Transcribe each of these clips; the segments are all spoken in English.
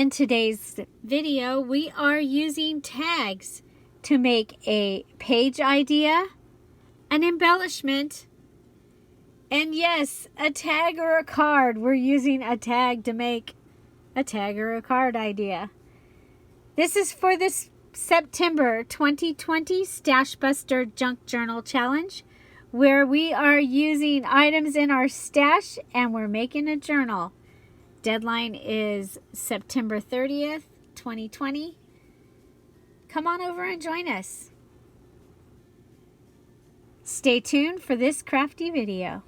In today's video, we are using tags to make a page idea, an embellishment, and yes, a tag or a card. We're using a tag to make a tag or a card idea. This is for this September 2020 Stashbuster Junk Journal Challenge, where we are using items in our stash and we're making a journal. Deadline is September 30th, 2020. Come on over and join us. Stay tuned for this crafty video.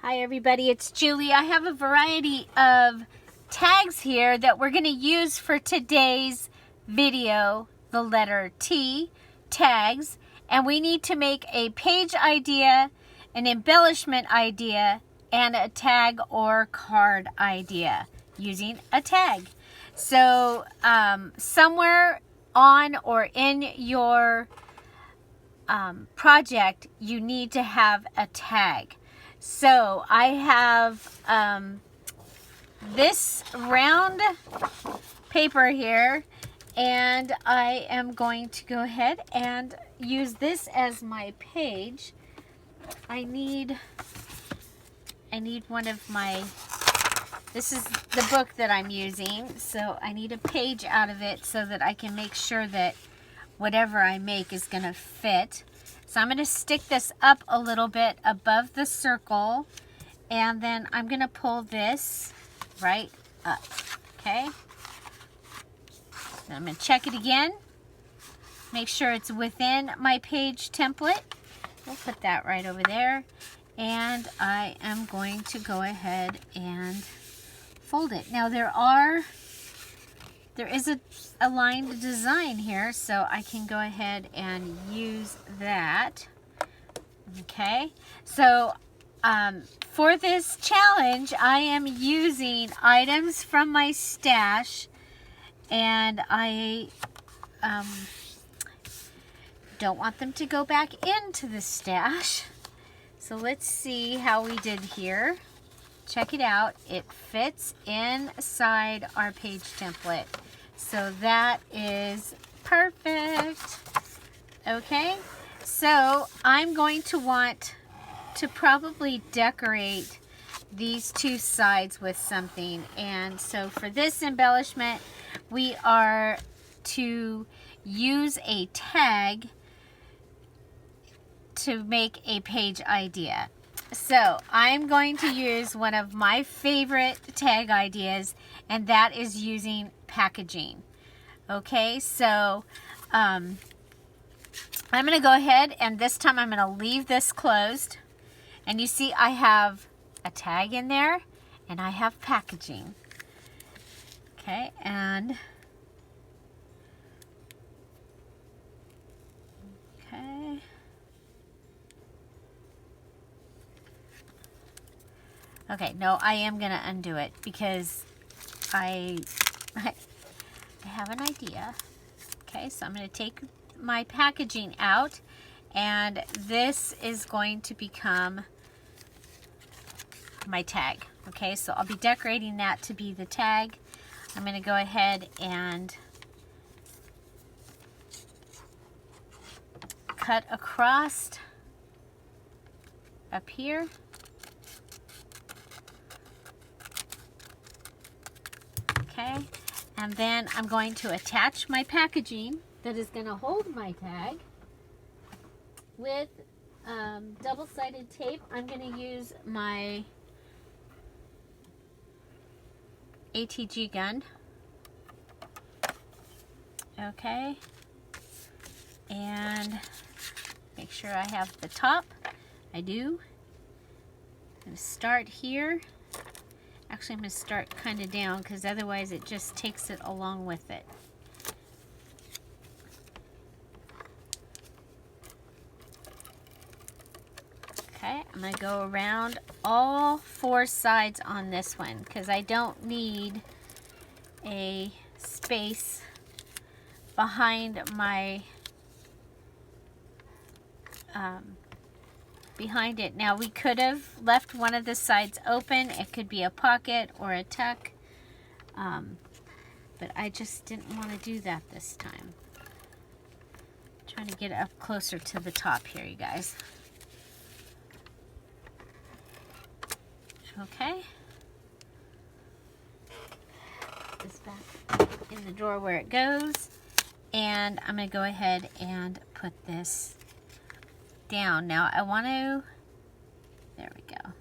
Hi everybody, it's Julie. I have a variety of tags here that we're going to use for today's video. The letter T, tags, and we need to make a page idea, an embellishment idea, and a tag or card idea using a tag. So somewhere on or in your project, you need to have a tag. So I have this round paper here, and I am going to go ahead and use this as my page. I need one of my, this is the book that I'm using, so I need a page out of it so that I can make sure that whatever I make is going to fit. So I'm going to stick this up a little bit above the circle, and then I'm going to pull this right up, okay? Then I'm going to check it again, make sure it's within my page template. We'll put that right over there. And I am going to go ahead and fold it. Now there is a lined design here, so I can go ahead and use that. Okay, so for this challenge, I am using items from my stash, and I don't want them to go back into the stash. So let's see how we did here. Check it out. It fits inside our page template. So that is perfect. Okay, so I'm going to want to probably decorate these two sides with something. And so for this embellishment, we are to use a tag to make a page idea. So I'm going to use one of my favorite tag ideas, and that is using packaging. Okay, so I'm going to go ahead, and this time I'm going to leave this closed, and you see I have a tag in there and I have packaging. Okay, and okay. Okay, no, I am going to undo it because I have an idea. Okay, so I'm going to take my packaging out, and this is going to become my tag. Okay, so I'll be decorating that to be the tag. I'm going to go ahead and cut across up here. Okay, and then I'm going to attach my packaging that is going to hold my tag with double-sided tape. I'm going to use my ATG gun. Okay, and make sure I have the top. I do. I'm going to start here. Actually, I'm going to start kind of down because otherwise it just takes it along with it. Okay, I'm going to go around all four sides on this one because I don't need a space behind my behind it. Now we could have left one of the sides open. It could be a pocket or a tuck. But I just didn't want to do that this time. Trying to get up closer to the top here, you guys. Okay. Put this back in the drawer where it goes. And I'm going to go ahead and put this down. Now I want to, there we go.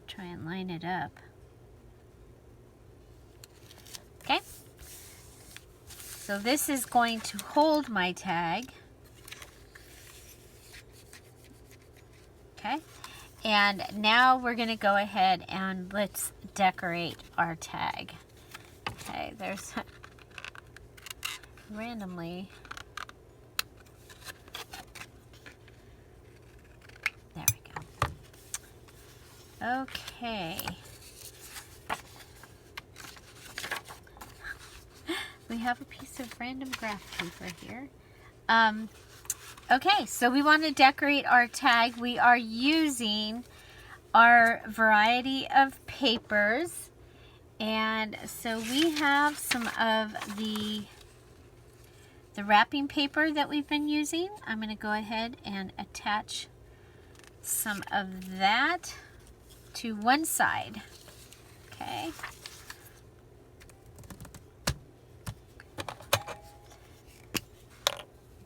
Try and line it up. Okay. So this is going to hold my tag. Okay. And now we're going to go ahead and let's decorate our tag. Okay, there's randomly. There we go. Okay. We have a piece of random graph paper here. Okay, so we want to decorate our tag. We are using our variety of papers. And so we have some of the wrapping paper that we've been using. I'm going to go ahead and attach some of that to one side. Okay.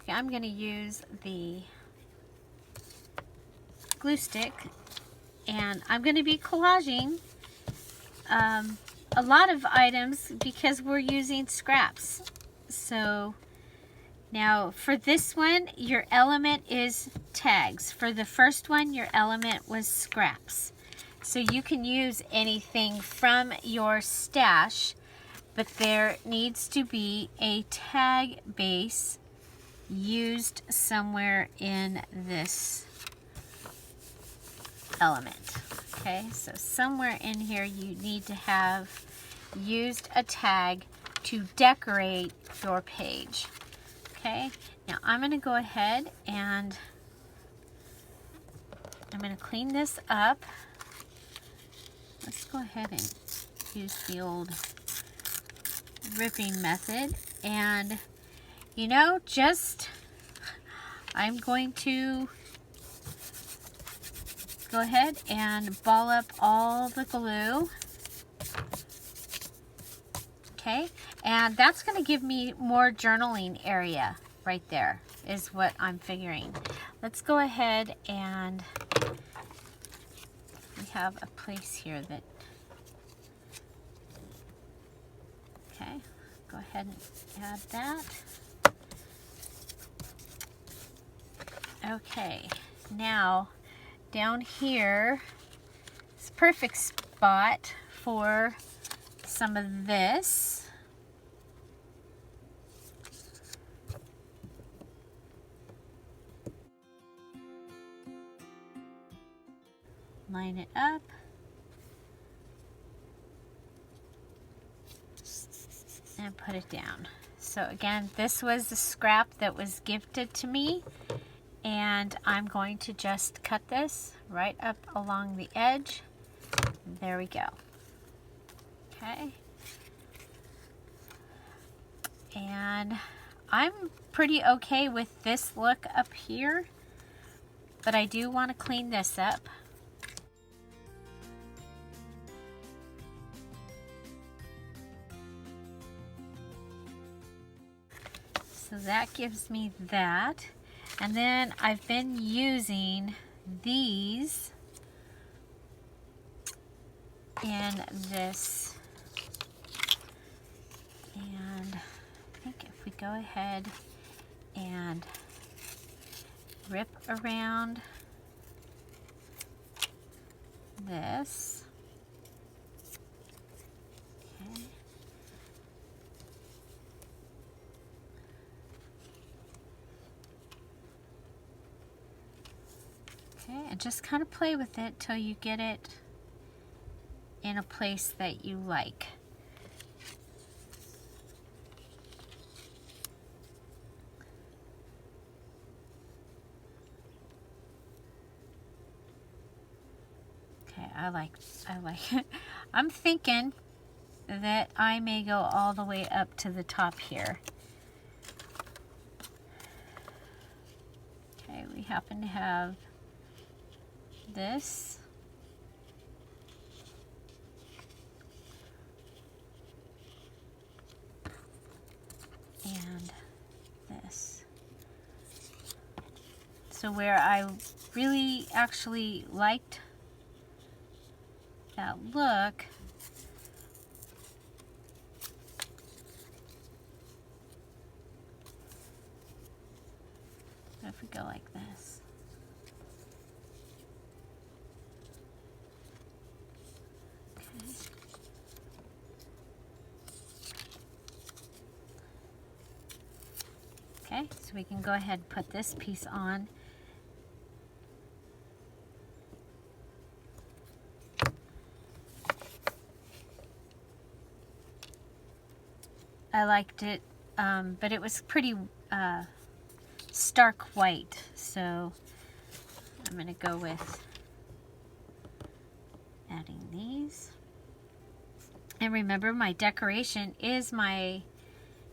I'm going to use the glue stick, and I'm going to be collaging a lot of items because we're using scraps. So now for this one, your element is tags. For the first one, your element was scraps. So you can use anything from your stash, but there needs to be a tag base used somewhere in this element. Okay, so somewhere in here you need to have used a tag to decorate your page. Okay, now I'm going to go ahead and I'm going to clean this up. Let's go ahead and use the old ripping method, and you know, just I'm going to go ahead and ball up all the glue. Okay, and that's going to give me more journaling area right there is what I'm figuring. Let's go ahead and we have a place here that, okay, go ahead and add that. Okay, now down here is a perfect spot for some of this. Line it up. And put it down. So again, this was the scrap that was gifted to me. And I'm going to just cut this right up along the edge. There we go. Okay. And I'm pretty okay with this look up here, but I do want to clean this up. So that gives me that. And then I've been using these in this, and I think if we go ahead and rip around this, okay. Okay, and just kind of play with it till you get it in a place that you like. I like it. I'm thinking that I may go all the way up to the top here. Okay, we happen to have this. And this. So where I really actually liked that look, what if we go like this? Okay, so we can go ahead and put this piece on. I liked it, but it was pretty stark white, so I'm going to go with adding these. And remember, my decoration is my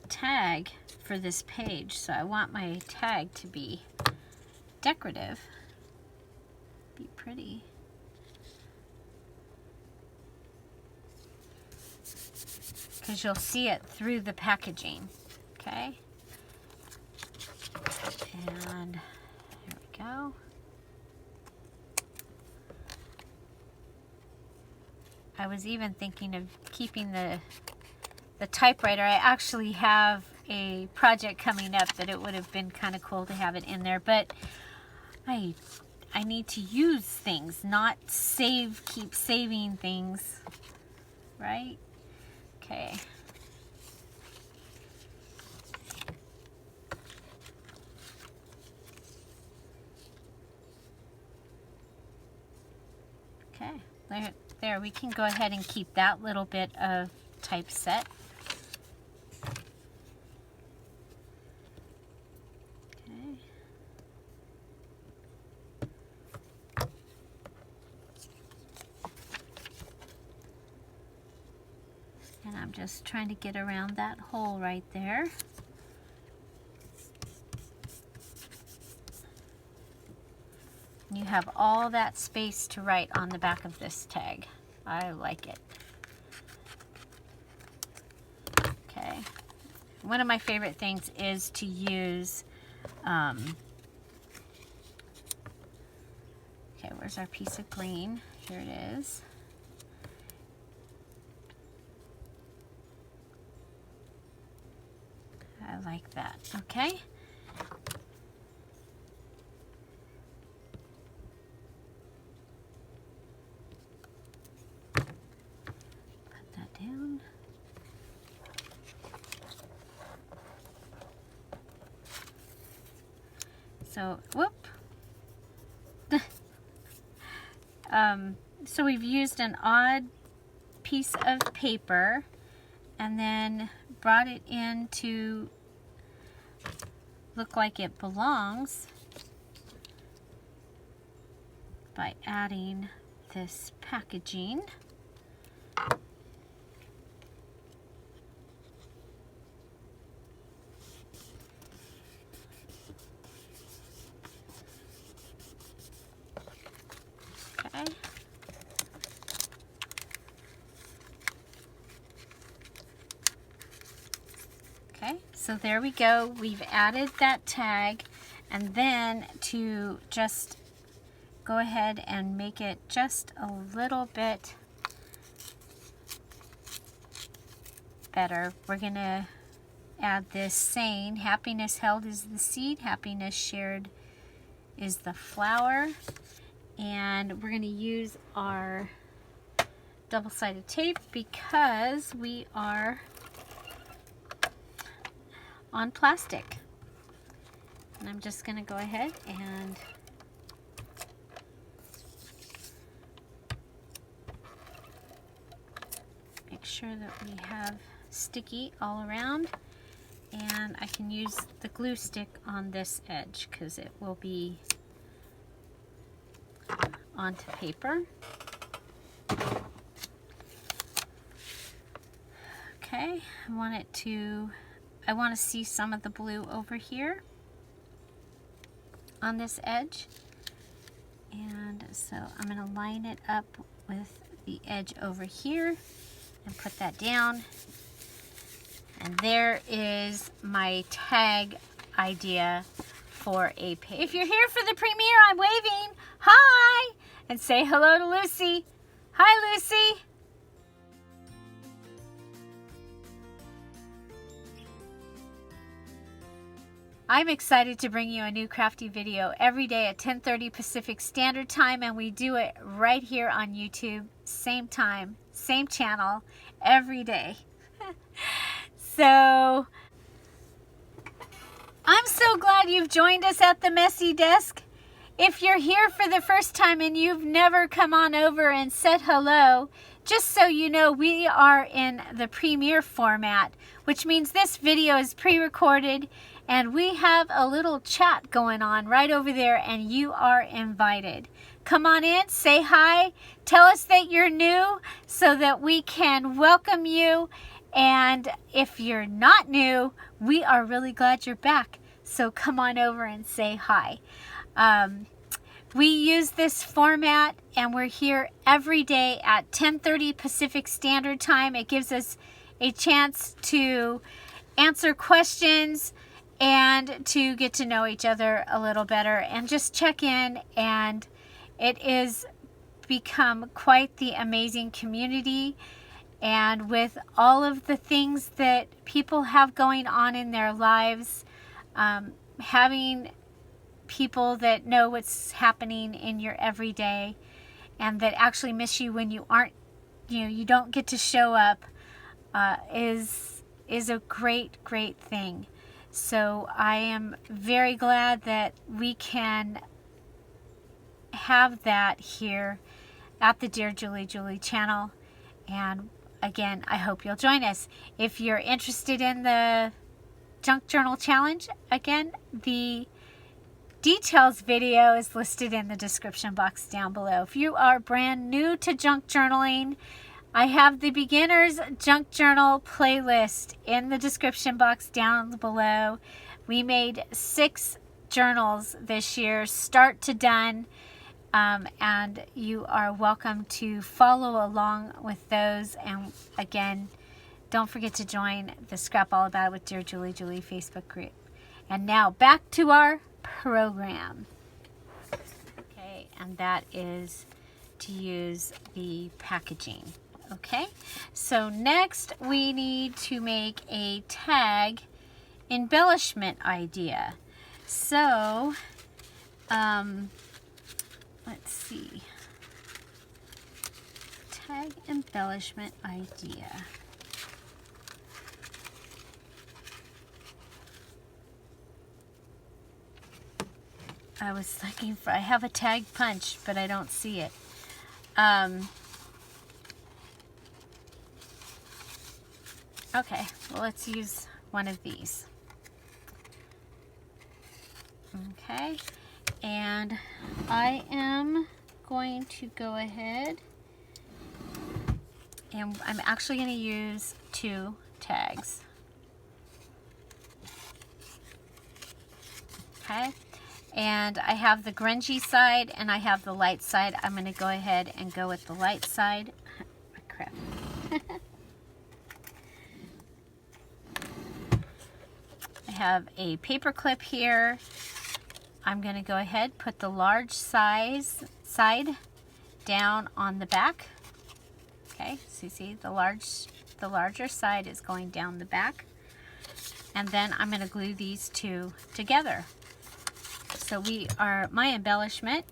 tag for this page, so I want my tag to be decorative, be pretty. Because you'll see it through the packaging, okay? And here we go. I was even thinking of keeping the typewriter. I actually have a project coming up that it would have been kind of cool to have it in there, but I need to use things, not keep saving things, right? Okay. Okay, there we can go ahead and keep that little bit of typeset. Okay. And I'm just trying to get around that hole right there. You have all that space to write on the back of this tag. I like it. Okay. One of my favorite things is to use, okay, where's our piece of green? Here it is. I like that, okay? Down. So, whoop. So we've used an odd piece of paper and then brought it in to look like it belongs by adding this packaging. Okay, so there we go. We've added that tag, and then to just go ahead and make it just a little bit better, we're going to add this saying, happiness held is the seed, happiness shared is the flower. And we're going to use our double-sided tape because we are on plastic. And I'm just going to go ahead and make sure that we have sticky all around. And I can use the glue stick on this edge because it will be onto paper. Okay, I want to see some of the blue over here on this edge. And so I'm going to line it up with the edge over here and put that down. And there is my tag idea for a page. If you're here for the premiere, I'm waving. Hi! And say hello to Lucy. Hi, Lucy. I'm excited to bring you a new crafty video every day at 10:30 Pacific Standard Time, and we do it right here on YouTube, same time, same channel, every day. So, I'm so glad you've joined us at the Messy Desk. If you're here for the first time and you've never come on over and said hello, just so you know, we are in the premiere format, which means this video is pre-recorded and we have a little chat going on right over there, and you are invited. Come on in, say hi, tell us that you're new so that we can welcome you. And if you're not new, we are really glad you're back. So come on over and say hi. We use this format and we're here every day at 10:30 Pacific Standard Time. It gives us a chance to answer questions and to get to know each other a little better and just check in. And it is become quite the amazing community. And with all of the things that people have going on in their lives, having people that know what's happening in your everyday and that actually miss you when you aren't, you don't get to show up, is a great thing. So I am very glad that we can have that here at the Dear Julie channel. And again, I hope you'll join us. If you're interested in the Junk Journal Challenge, again, the details video is listed in the description box down below. If you are brand new to junk journaling, I have the beginner's junk journal playlist in the description box down below. We made 6 journals this year, start to done, and you are welcome to follow along with those. And again, don't forget to join the Scrap All About It with Dear Julie Facebook group. And now back to our program. Okay, and that is to use the packaging. Okay, so next we need to make a tag embellishment idea. So, let's see. Tag embellishment idea. I was looking for, I have a tag punch, but I don't see it. Okay, well, let's use one of these. Okay, and I am going to go ahead and I'm actually going to use 2 tags. Okay, and I have the grungy side and I have the light side. I'm going to go ahead and go with the light side. Oh, crap. I have a paper clip here. I'm going to go ahead, put the large side down on the back. Okay, so you see the larger side is going down the back. And then I'm going to glue these 2 together. So my embellishment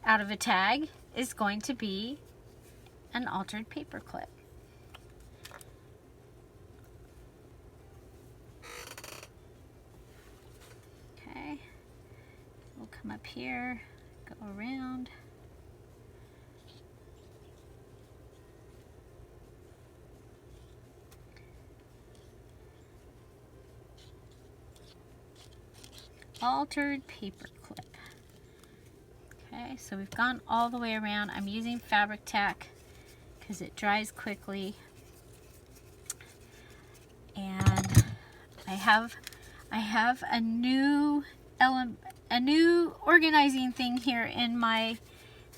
out of a tag is going to be an altered paper clip. Okay, we'll come up here, go around. Altered paper clip. Okay, so we've gone all the way around. I'm using fabric tack because it dries quickly. And I have a new organizing thing here in my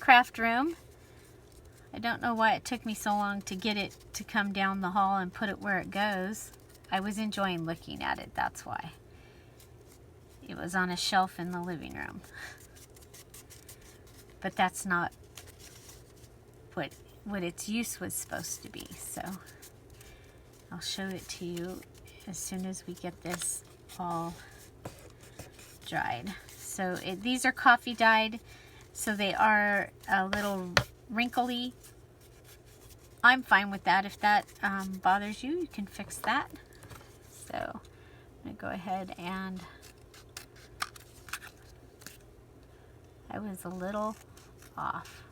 craft room. I don't know why it took me so long to get it to come down the hall and put it where it goes. I was enjoying looking at it, that's why. It was on a shelf in the living room. But that's not what its use was supposed to be. So I'll show it to you as soon as we get this all dried. So these are coffee dyed, so they are a little wrinkly. I'm fine with that. If that bothers you, you can fix that. So I'm going to go ahead and I was a little off,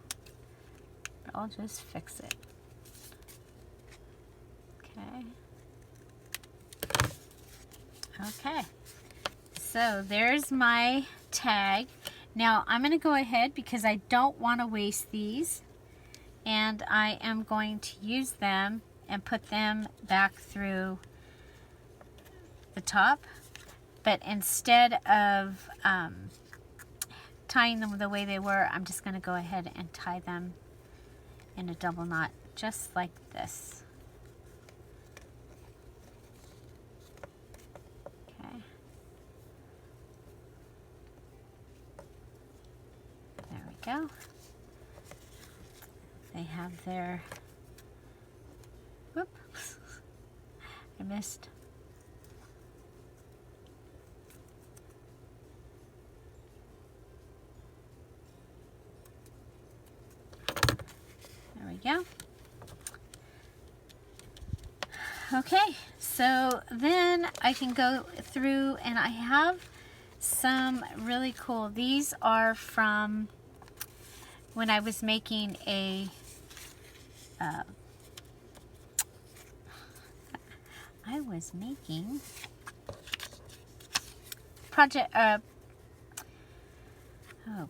but I'll just fix it. Okay, so there's my tag. Now I'm going to go ahead, because I don't want to waste these, and I am going to use them and put them back through the top. But instead of tying them the way they were, I'm just going to go ahead and tie them in a double knot, just like this. Okay. There we go. They have their, whoops, I missed. There we go. Okay, so then I can go through, and I have some really cool, these are from when I was making a project, oh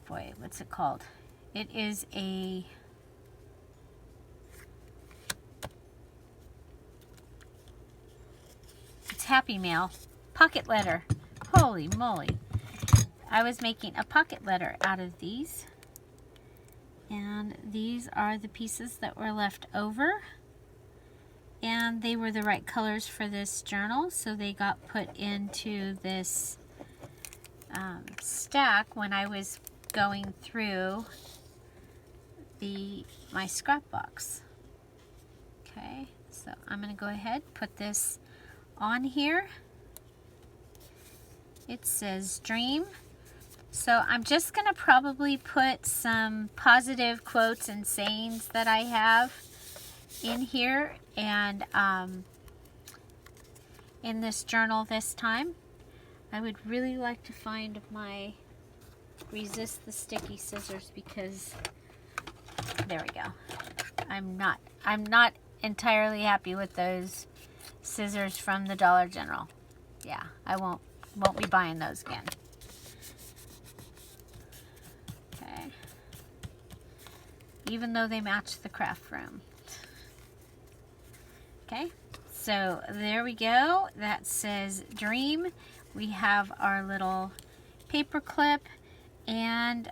boy, what's it called? It is a Happy Mail pocket letter. Holy moly. I was making a pocket letter out of these, and these are the pieces that were left over, and they were the right colors for this journal, so they got put into this stack when I was going through my scrap box. Okay, so I'm going to go ahead, put this on here. It says dream. So I'm just going to probably put some positive quotes and sayings that I have in here, and in this journal this time. I would really like to find my resist the sticky scissors, because there we go. I'm not entirely happy with those scissors from the Dollar General. Yeah, I won't be buying those again. Okay. Even though they match the craft room. Okay, so there we go. That says dream. We have our little paper clip, and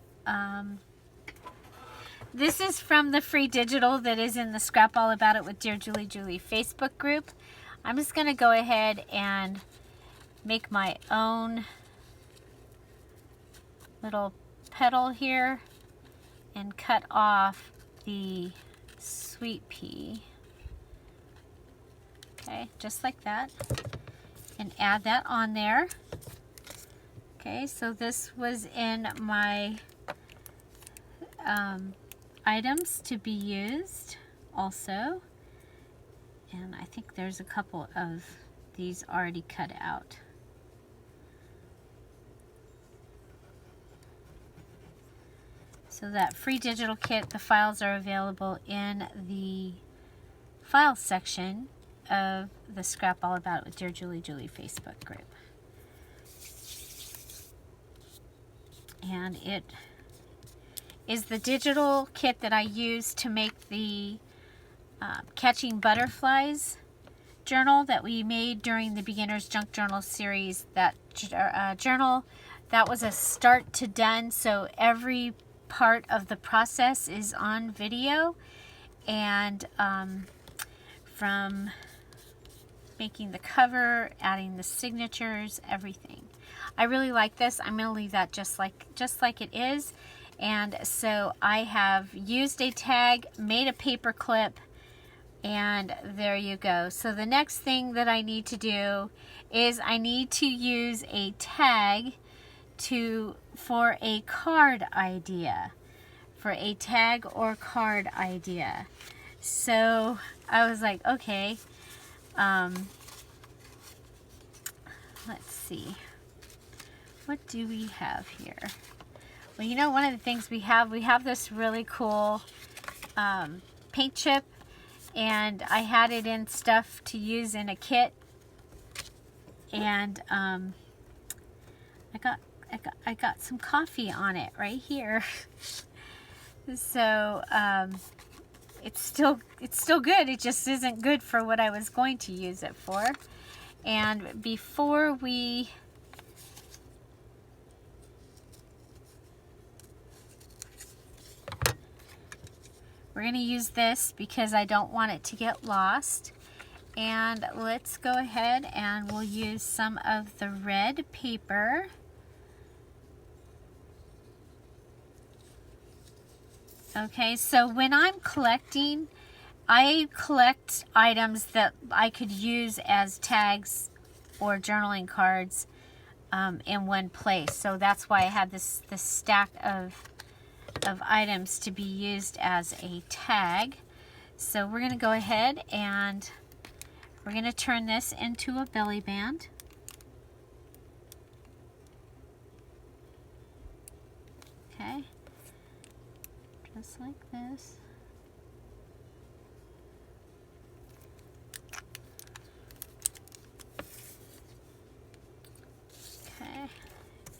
this is from the free digital that is in the Scrap All About It with Dear Julie Facebook group. I'm just going to go ahead and make my own little petal here and cut off the sweet pea. Okay, just like that. And add that on there. Okay, so this was in my items to be used also. And I think there's a couple of these already cut out. So that free digital kit, the files are available in the file section of the Scrap All About It with Dear Julie Facebook group. And it is the digital kit that I used to make the Catching Butterflies journal that we made during the Beginner's Junk Journal series. That journal, that was a start to done, so every part of the process is on video, and from making the cover, adding the signatures, everything. I really like this. I'm going to leave that just like it is. And so I have used a tag, made a paper clip, and there you go. So the next thing that I need to do is I need to use a tag for a card idea. For a tag or card idea. So I was like, okay, let's see. What do we have here? Well, you know, one of the things we have this really cool paint chip, and I had it in stuff to use in a kit, and I got some coffee on it right here. So it's still good. It just isn't good for what I was going to use it for. And before we're going to use this because I don't want it to get lost. And let's go ahead and we'll use some of the red paper. Okay, so when I'm collecting, I collect items that I could use as tags or journaling cards in one place. So that's why I had this stack of items to be used as a tag. So we're going to go ahead and we're going to turn this into a belly band. Okay. Just like this. Okay.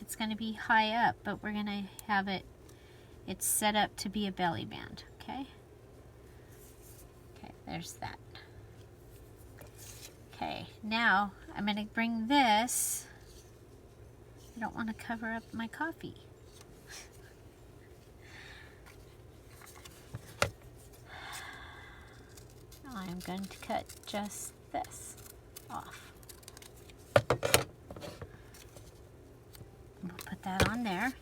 It's going to be high up, but we're going to have it's set up to be a belly band. Okay. Okay, there's that. Okay, now I'm going to bring this. I don't want to cover up my coffee. I'm going to cut just this off. We'll put that on there.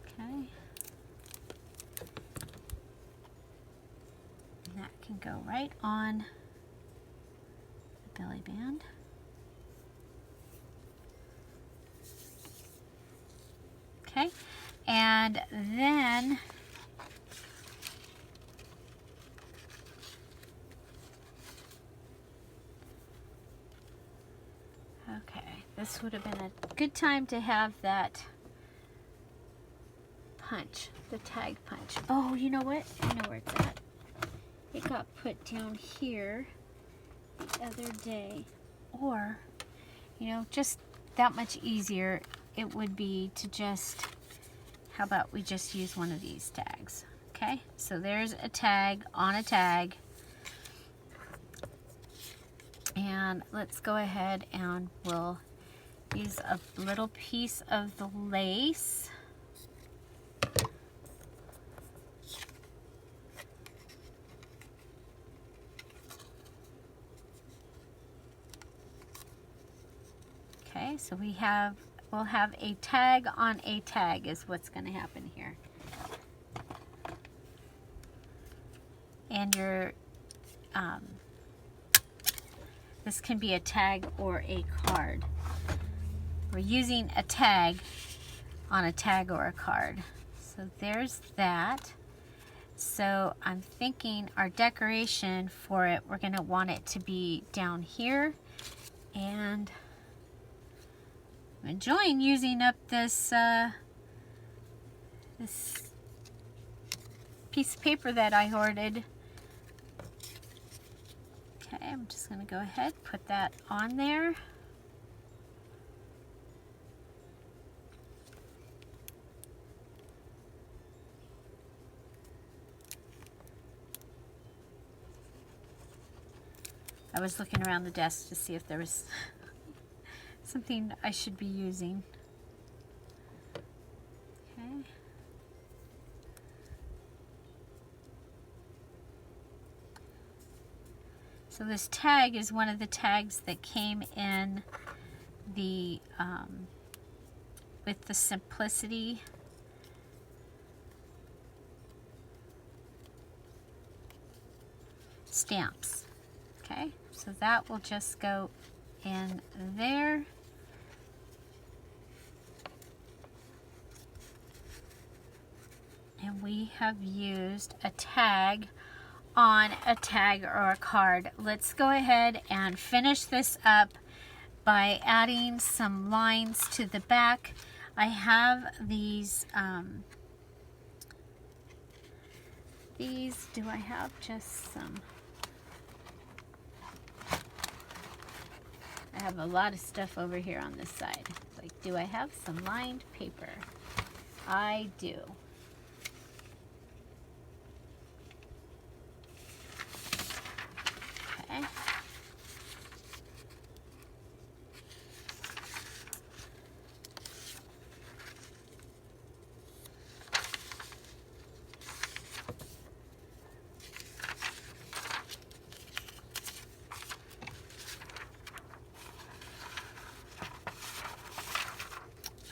Okay. And that can go right on the belly band. Okay, and then okay, this would have been a good time to have that punch, the tag punch. Oh, you know what? I know where it's at. It got put down here the other day. Or, you know, just that much easier it would be to just, how about we just use one of these tags? Okay, so there's a tag on a tag. And let's go ahead and we'll use a little piece of the lace. Okay, so we'll have a tag on a tag is what's going to happen here. And this can be a tag or a card. We're using a tag on a tag or a card. So there's that. So I'm thinking our decoration for it, we're going to want it to be down here. And I'm enjoying using up this this piece of paper that I hoarded. Okay, I'm just going to go ahead, put that on there. I was looking around the desk to see if there was something I should be using. Okay. So this tag is one of the tags that came in the with the Simplicity stamps. Okay, so that will just go in there. And we have used a tag on a tag or a card. Let's go ahead and finish this up by adding some lines to the back. I have these, do I have just some? I have a lot of stuff over here on this side. Like, do I have some lined paper? I do. Okay.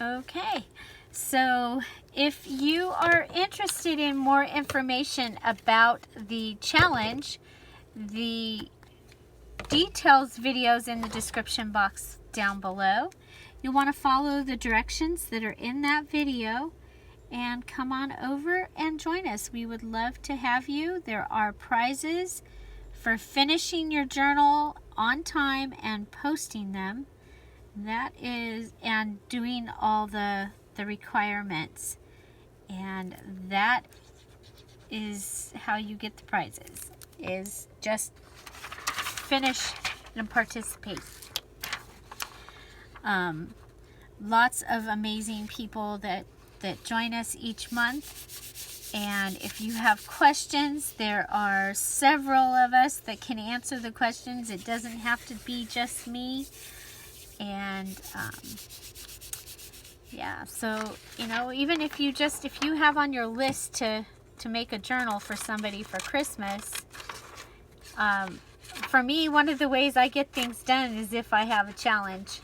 Okay, so if you are interested in more information about the challenge, the details videos in the description box down below. You'll want to follow the directions that are in that video and come on over and join us. We would love to have you. There are prizes for finishing your journal on time and posting them. That is, and doing all the requirements. And that is how you get the prizes, is just finish and participate. Lots of amazing people that join us each month. And if you have questions, there are several of us that can answer the questions. It doesn't have to be just me. And yeah, so you know, even if you have on your list to make a journal for somebody for Christmas, for me, one of the ways I get things done is if I have a challenge.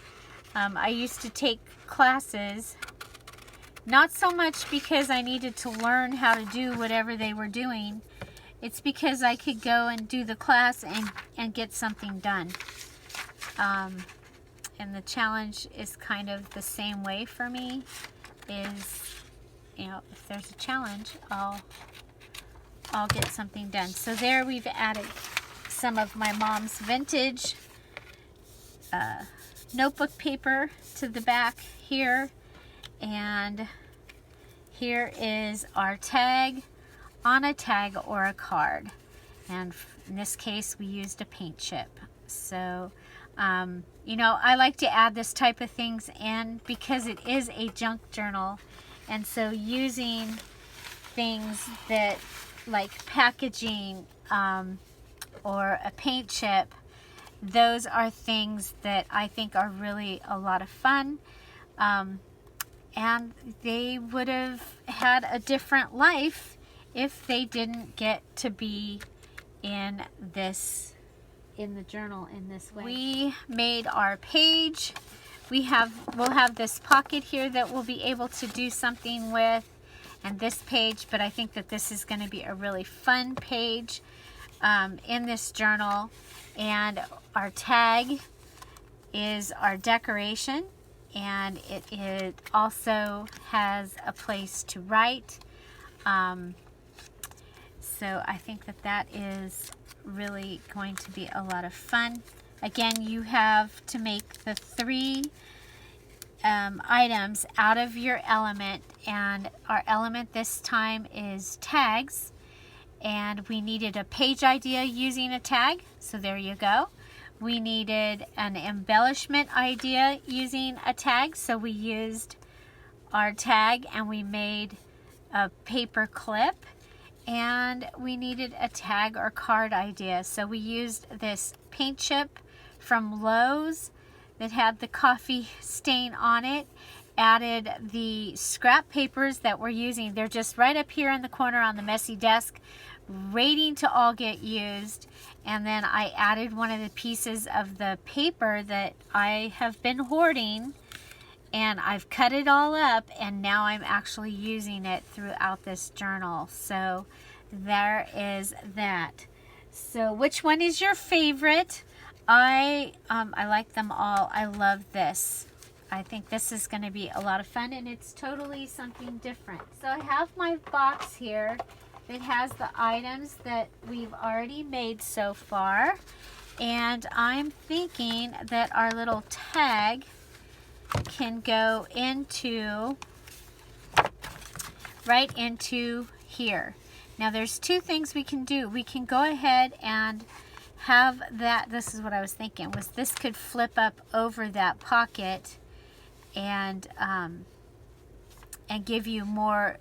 I used to take classes, not so much because I needed to learn how to do whatever they were doing. It's because I could go and do the class and get something done. And the challenge is kind of the same way for me. Is, you know, if there's a challenge, I'll get something done. So there we've added some of my mom's vintage notebook paper to the back here. And here is our tag on a tag or a card. And in this case, we used a paint chip. So, you know, I like to add this type of things in because it is a junk journal. And so using things that, like packaging or a paint chip, those are things that I think are really a lot of fun. And they would have had a different life if they didn't get to be in the journal in this way. We made our page. We'll have this pocket here that we'll be able to do something with, and this page, but I think that this is going to be a really fun page in this journal. And our tag is our decoration, and it also has a place to write. So I think that is really going to be a lot of fun. Again, you have to make the 3 items out of your element, and our element this time is tags, and we needed a page idea using a tag, so there you go. We needed an embellishment idea using a tag, so we used our tag and we made a paper clip. and we needed a tag or card idea. So we used this paint chip from Lowe's that had the coffee stain on it, added the scrap papers that we're using. They're just right up here in the corner on the messy desk, waiting to all get used. And then I added one of the pieces of the paper that I have been hoarding, and I've cut it all up, and now I'm actually using it throughout this journal. So there is that. So which one is your favorite? I like them all. I love this. I think this is going to be a lot of fun, and it's totally something different. So I have my box here that has the items that we've already made so far, and I'm thinking that our little tag can go into right into here. Now there's two things we can do. We can go ahead and have that, this is what I was thinking, was this could flip up over that pocket and give you more,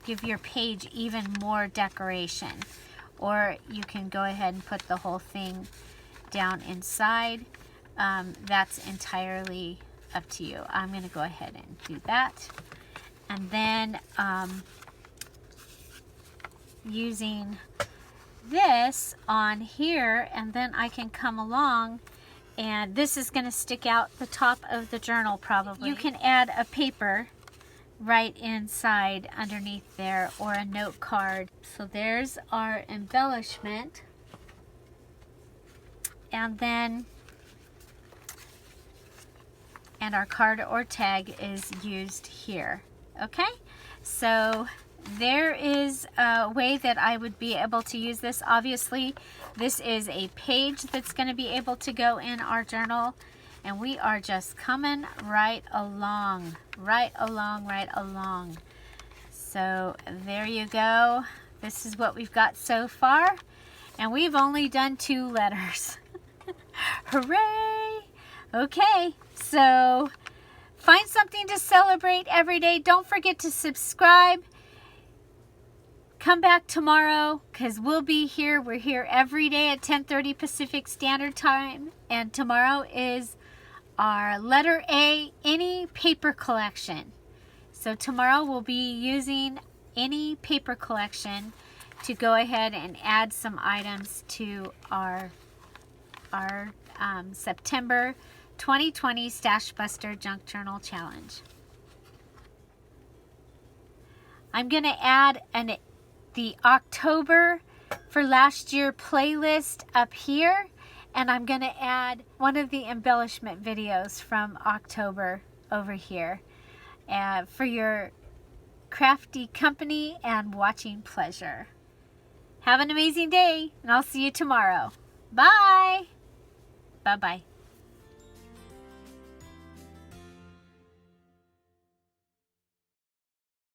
give your page even more decoration. Or you can go ahead and put the whole thing down inside. That's entirely up to you. I'm going to go ahead and do that. And then using this on here, and then I can come along, and this is going to stick out the top of the journal probably. You can add a paper right inside underneath there, or a note card. So there's our embellishment, and then our card or tag is used here. Okay, so there is a way that I would be able to use this. Obviously, this is a page that's going to be able to go in our journal, and we are just coming right along, right along, right along. So there you go. This is what we've got so far, and we've only done 2 letters. Hooray! Okay, so find something to celebrate every day. Don't forget to subscribe. Come back tomorrow, because we'll be here. We're here every day at 10:30 Pacific Standard Time. And tomorrow is our letter A, any paper collection. So tomorrow we'll be using any paper collection to go ahead and add some items to our September 2020 Stashbuster Junk Journal Challenge. I'm going to add the October for last year playlist up here, and I'm going to add one of the embellishment videos from October over here for your crafty company and watching pleasure. Have an amazing day, and I'll see you tomorrow. Bye. Bye-bye.